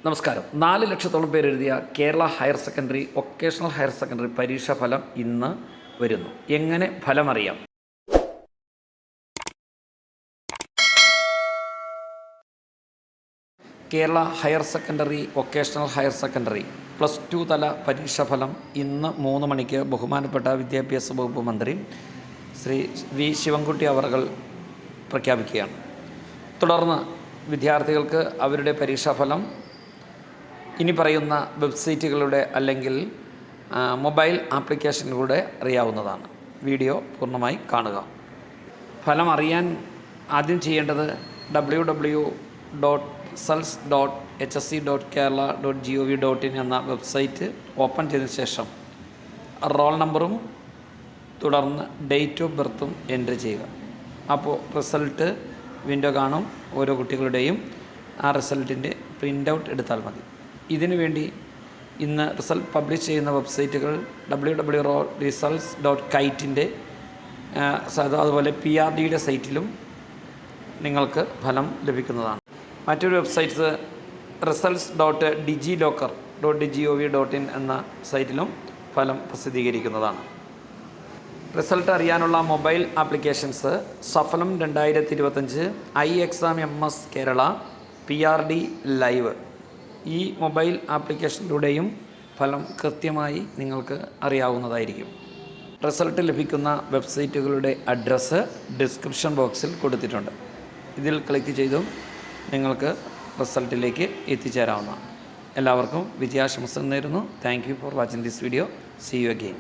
നമസ്കാരം. 4 ലക്ഷത്തോളം പേര് എഴുതിയ Kerala higher secondary vocational higher secondary പരീക്ഷാ ഫലം ഇന്ന് വരുന്നു. എങ്ങനെ ഫലമറിയാം? Kerala higher secondary vocational higher secondary +2 തല പരീക്ഷാ ഫലം ഇന്ന് 3 മണിക്ക് ബഹുമാനപ്പെട്ട വിദ്യാഭ്യാസ വകുപ്പ് മന്ത്രി ശ്രീ വി ശിവൻകുട്ടി അവർകൾ പ്രഖ്യാപിക്കുകയാണ്. തുടർന്ന് വിദ്യാർത്ഥികൾക്ക് അവരുടെ പരീക്ഷാഫലം ഇനി പറയുന്ന വെബ്സൈറ്റുകളുടെ അല്ലെങ്കിൽ മൊബൈൽ ആപ്ലിക്കേഷനിലൂടെ അറിയാവുന്നതാണ്. വീഡിയോ പൂർണ്ണമായി കാണുക. ഫലം അറിയാൻ ആദ്യം ചെയ്യേണ്ടത് www.results.hsc.kerala.gov.in എന്ന വെബ്സൈറ്റ് ഓപ്പൺ ചെയ്തതിനു ശേഷം റോൾ നമ്പറും തുടർന്ന് ഡേറ്റ് ഓഫ് ബർത്തും എൻട്രി ചെയ്യുക. അപ്പോൾ റിസൾട്ട് വിൻഡോ കാണും. ഓരോ കുട്ടികളുടെയും ആ റിസൾട്ടിൻ്റെ പ്രിൻ്റ് ഔട്ട് എടുത്താൽ മതി. ഇതിനു വേണ്ടി ഇന്ന് റിസൾട്ട് പബ്ലിഷ് ചെയ്യുന്ന വെബ്സൈറ്റുകൾ www.results.kite അതുപോലെ PRDയുടെ സൈറ്റിലും നിങ്ങൾക്ക് ഫലം ലഭിക്കുന്നതാണ്. മറ്റൊരു വെബ്സൈറ്റ്സ് results.digilocker.gov.in എന്ന സൈറ്റിലും ഫലം പ്രസിദ്ധീകരിക്കുന്നതാണ്. റിസൾട്ട് അറിയാനുള്ള mobile applications Saphalam 2025, iExamMS Kerala, PRD live. ഈ മൊബൈൽ ആപ്ലിക്കേഷനിലൂടെയും ഫലം കൃത്യമായി നിങ്ങൾക്ക് അറിയാവുന്നതായിരിക്കും. റിസൾട്ട് ലഭിക്കുന്ന വെബ്സൈറ്റുകളുടെ അഡ്രസ്സ് ഡിസ്ക്രിപ്ഷൻ ബോക്സിൽ കൊടുത്തിട്ടുണ്ട്. ഇതിൽ ക്ലിക്ക് ചെയ്തും നിങ്ങൾക്ക് റിസൾട്ടിലേക്ക് എത്തിച്ചേരാവുന്നതാണ്. എല്ലാവർക്കും വിജയാശംസകൾ നേരുന്നു. Thank you for watching this video. See you again.